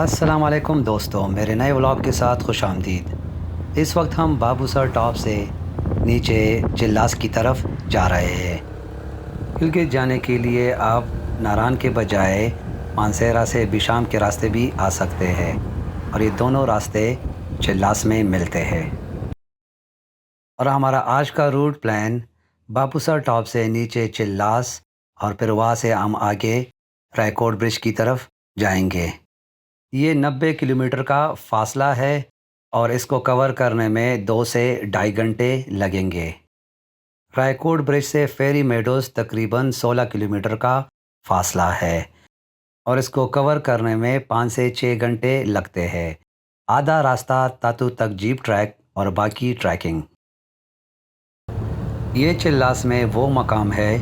अस्सलाम वालेकुम दोस्तों, मेरे नए व्लॉग के साथ खुश आमदीद। इस वक्त हम बाबूसर टॉप से नीचे चिल्लास की तरफ जा रहे हैं, क्योंकि जाने के लिए आप नारान के बजाय मानसेरा से बिशाम के रास्ते भी आ सकते हैं और ये दोनों रास्ते चिल्लास में मिलते हैं। और हमारा आज का रूट प्लान बाबूसर टॉप से नीचे चिल्लास और फिर वहाँ से हम आगे रायकोट ब्रिज की तरफ जाएंगे। ये 90 किलोमीटर का फासला है और इसको कवर करने में 2 से ढाई घंटे लगेंगे। रायकोट ब्रिज से फेरी मेडोज़ तकरीबन 16 किलोमीटर का फासला है और इसको कवर करने में 5 से 6 घंटे लगते हैं। आधा रास्ता तातू तक जीप ट्रैक और बाकी ट्रैकिंग। ये चिल्लास में वो मकाम है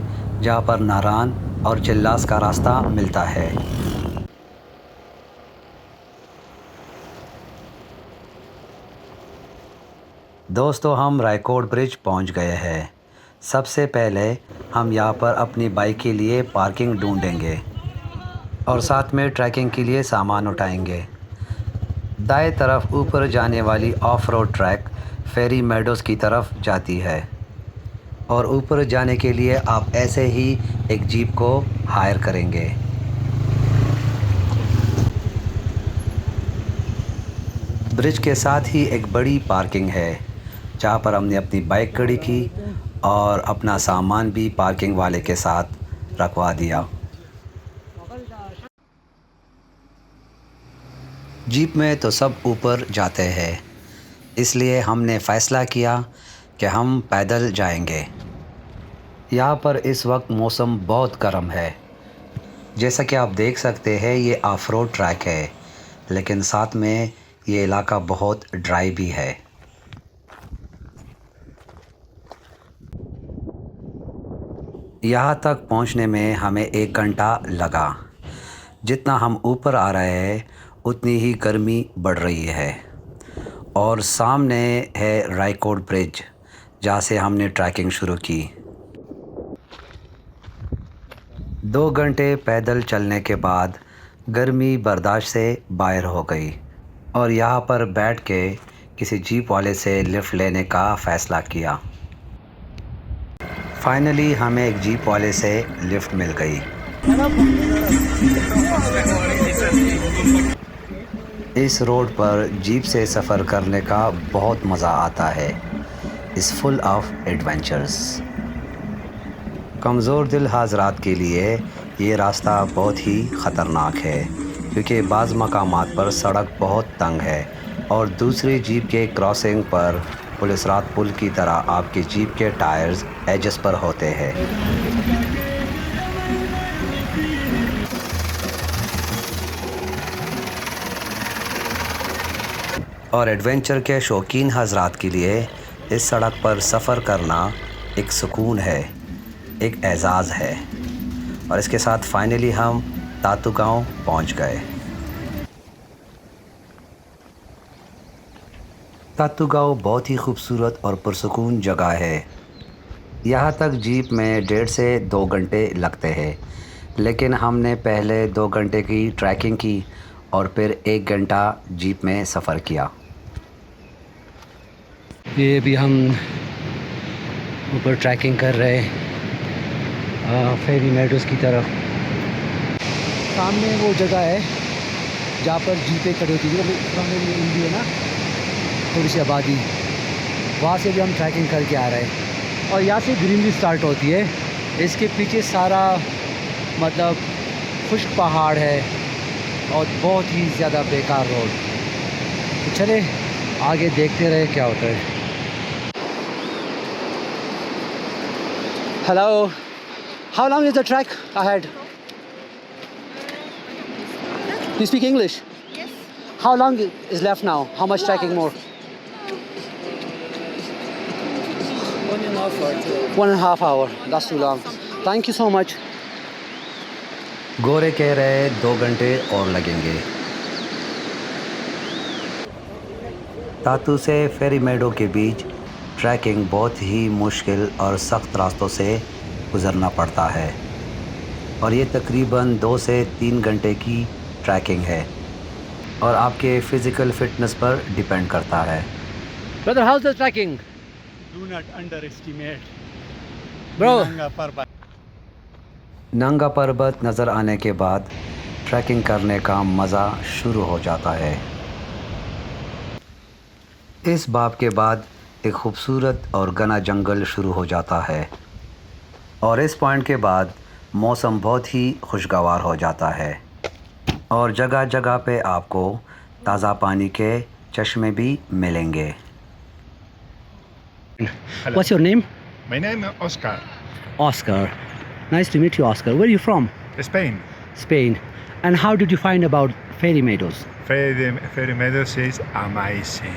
जहाँ पर नारान और चिल्लास का रास्ता मिलता है। दोस्तों, हम रायकोट ब्रिज पहुंच गए हैं। सबसे पहले हम यहां पर अपनी बाइक के लिए पार्किंग ढूंढेंगे और साथ में ट्रैकिंग के लिए सामान उठाएंगे। दाएं तरफ ऊपर जाने वाली off road track Fairy Meadows की तरफ जाती है और ऊपर जाने के लिए आप ऐसे ही एक जीप को हायर करेंगे। ब्रिज के साथ ही एक बड़ी पार्किंग है जहाँ पर हमने अपनी बाइक खड़ी की और अपना सामान भी पार्किंग वाले के साथ रखवा दिया। जीप में तो सब ऊपर जाते हैं, इसलिए हमने फ़ैसला किया कि हम पैदल जाएंगे। यहाँ पर इस वक्त मौसम बहुत गर्म है। जैसा कि आप देख सकते हैं, ये ऑफ रोड ट्रैक है, लेकिन साथ में ये इलाका बहुत ड्राई भी है। यहाँ तक पहुँचने में हमें 1 घंटा लगा। जितना हम ऊपर आ रहे हैं उतनी ही गर्मी बढ़ रही है और सामने है रायकोट ब्रिज, जहाँ से हमने ट्रैकिंग शुरू की। 2 घंटे पैदल चलने के बाद गर्मी बर्दाश्त से बाहर हो गई और यहाँ पर बैठ के किसी जीप वाले से लिफ्ट लेने का फ़ैसला किया। फाइनली हमें एक जीप वाले से लिफ्ट मिल गई। इस रोड पर जीप से सफ़र करने का बहुत मज़ा आता है। Is full of adventures. कमज़ोर दिल हाज़रात के लिए ये रास्ता बहुत ही ख़तरनाक है, क्योंकि बाज़ मकामात पर सड़क बहुत तंग है और दूसरी जीप के क्रॉसिंग पर पुलिस रात पुल की तरह आपके जीप के टायर्स एजेस पर होते हैं। और एडवेंचर के शौकीन हज़रात के लिए इस सड़क पर सफ़र करना एक सुकून है, एक एज़ाज़ है। और इसके साथ फाइनली हम तातू गाँव पहुँच गए। तातू गाँव बहुत ही खूबसूरत और पुरसुकून जगह है। यहाँ तक जीप में 1.5 से 2 घंटे लगते हैं, लेकिन हमने पहले 2 घंटे की ट्रैकिंग की और फिर 1 घंटा जीप में सफ़र किया। ये भी हम ऊपर ट्रैकिंग कर रहे फेरी मेडोज़ की तरफ। सामने वो जगह है जहाँ पर जीपें खड़ी होती है, इंडी है ना, थोड़ी सी आबादी, वहाँ से भी हम ट्रैकिंग करके आ रहे हैं। और यहाँ से ग्रीनरी स्टार्ट होती है। इसके पीछे सारा मतलब खुश्क पहाड़ है और बहुत ही ज़्यादा बेकार रोड। तो चले आगे देखते रहे क्या होता है। Hello, how long is the track ahead? You speak English? Yes. How long is left now? How much trekking more? 1.5 hours. 1.5 hour. That's too long. Thank you so much. गोरे कह रहे 2 घंटे और लगेंगे। तातू से फेरी मेडो के बीच ट्रैकिंग बहुत ही मुश्किल और सख्त रास्तों से गुज़रना पड़ता है और ये तकरीबन 2 से 3 घंटे की ट्रैकिंग है। और आपके फ़िज़िकल फ़िटनेस पर डिपेंड करता है। Brother, how's the trekking? Do not underestimate Bro, Nanga Parbat. नंगा पर्वत नज़र आने के बाद ट्रैकिंग करने का मज़ा शुरू हो जाता है। इस बाब के बाद एक खूबसूरत और घना जंगल शुरू हो जाता है और इस पॉइंट के बाद मौसम बहुत ही खुशगवार हो जाता है और जगह जगह पे आपको ताज़ा पानी के चश्मे भी मिलेंगे। Hello. what's your name? My name is Oscar, Oscar. Nice to meet you, Oscar. Where are you from? Spain. Spain. And how did you find about Fairy Meadows? Fairy Meadows is amazing.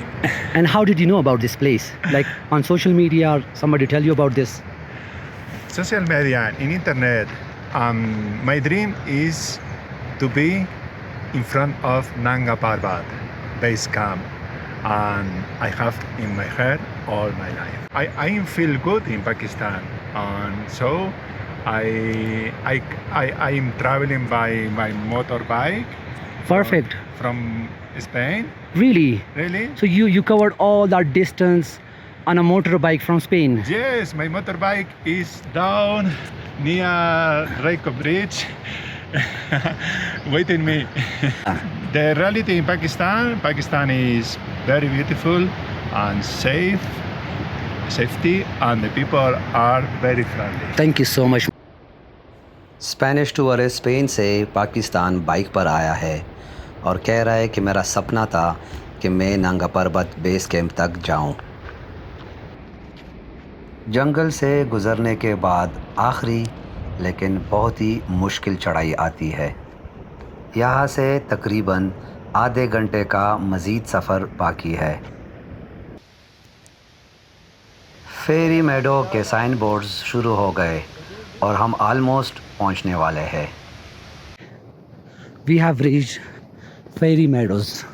And how did you know about this place? Like on social media or somebody tell you about this? Social media, in internet. My dream is to be in front of Nanga Parbat base camp, and I have in my head all my life. I feel good in Pakistan, and so I'm traveling by my motorbike. Perfect. From Spain. Really? Really? So you covered all that distance on a motorbike from Spain? Yes, my motorbike is down near Reiko Bridge waiting me. The reality in Pakistan is very beautiful and safety, and the people are very friendly. Thank you so much. Spanish tourist Spain से Pakistan bike पर आया है और कह रहा है कि मेरा सपना था कि मैं नंगा पर्वत बेस कैंप तक जाऊं। जंगल से गुज़रने के बाद आखिरी लेकिन बहुत ही मुश्किल चढ़ाई आती है। यहाँ से तकरीबन आधे घंटे का मज़ीद सफ़र बाकी है। फेरी मेडो के साइन बोर्ड्स शुरू हो गए और हम ऑलमोस्ट पहुंचने वाले हैं। We have reached Fairy Meadows.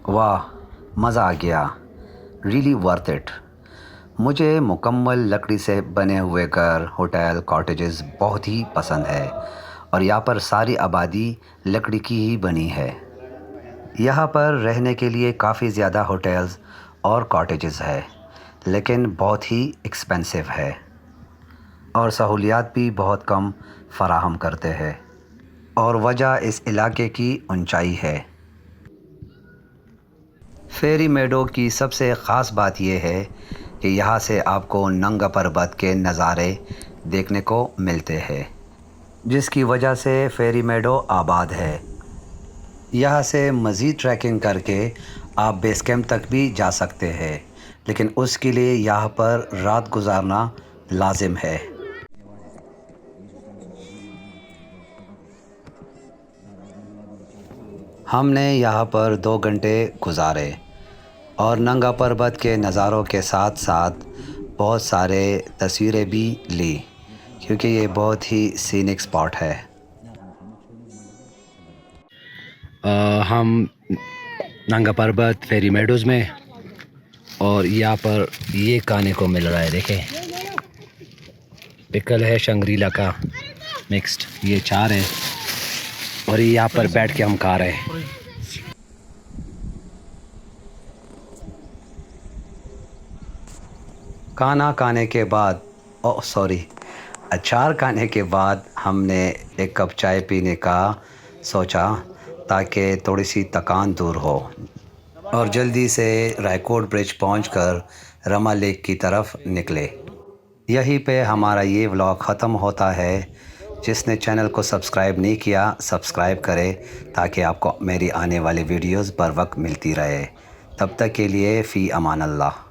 वाह, मज़ा आ गया। Really worth it. मुझे मुकम्मल लकड़ी से बने हुए घर, होटल, कॉटेजेस बहुत ही पसंद है और यहाँ पर सारी आबादी लकड़ी की ही बनी है। यहाँ पर रहने के लिए काफ़ी ज़्यादा होटल्स और कॉटेजेस है, लेकिन बहुत ही एक्सपेंसिव है और सहूलियात भी बहुत कम फराहम करते हैं और वजह इस इलाके की ऊंचाई है। फेरी मेडो की सबसे ख़ास बात यह है कि यहाँ से आपको नंगा पर्वत के नज़ारे देखने को मिलते हैं, जिसकी वजह से फेरी मेडो आबाद है। यहाँ से मज़ीद ट्रैकिंग करके आप बेस कैंप तक भी जा सकते हैं, लेकिन उसके लिए यहाँ पर रात गुजारना लाजिम है। हमने यहाँ पर 2 घंटे गुजारे और नंगा पर्वत के नज़ारों के साथ साथ बहुत सारे तस्वीरें भी ली, क्योंकि ये बहुत ही सीनिक स्पॉट है। हम नंगा पर्वत फेरी मेडोज़ में, और यहाँ पर ये खाने को मिल रहा है। देखें, पिकल है शंग्रीला का मिक्स्ड, ये चार है, और ये यहाँ पर बैठ के हम खा रहे हैं। खाना खाने के बाद अचार खाने के बाद हमने एक कप चाय पीने का सोचा, ताकि थोड़ी सी थकान दूर हो, और जल्दी से रायकोट ब्रिज पहुंचकर रमा लेक की तरफ निकले। यहीं पे हमारा ये व्लॉग ख़त्म होता है। जिसने चैनल को सब्सक्राइब नहीं किया, सब्सक्राइब करें, ताकि आपको मेरी आने वाली वीडियोस बर वक्त मिलती रहे। तब तक के लिए फ़ी अमान अल्लाह।